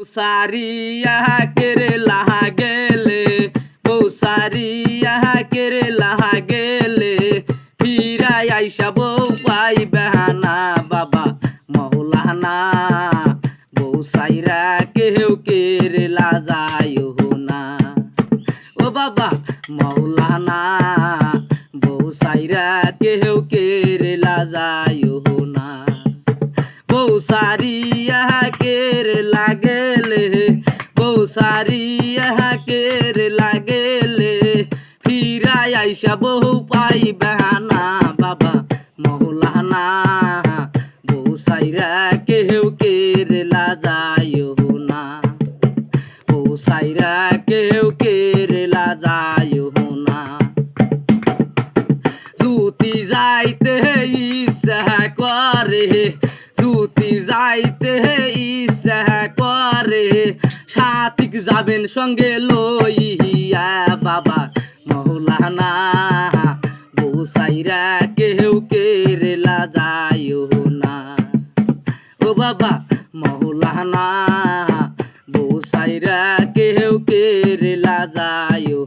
सारिया केरला गेले सारिया केरला गेले फिरा आइसा बউ पाई बेहाना बाबा मौलाना बউ साइरा केहू केरला जायो ना ओ बाबा मौलाना बউ साइरा केहू केरला जायो ना बউ सारिया केरला गेले बউ सारिया केरला गेले फिरा आइसा बউ पाई बेहाना बाबा मौलाना बউ साइरा केहू केरला जायो ना बউ साइरा केहू केरला जायो ना जुती जाइते इच्छा करे जुती जाइते इच्छा करे সাথিক যাবেন সঙ্গে লইয়া বাবা মৌলানা বউ সাইরা কেউ কেরলা যায়ও না ও বাবা মৌলানা বউ সাইরা কেউ কেরলা যায়ও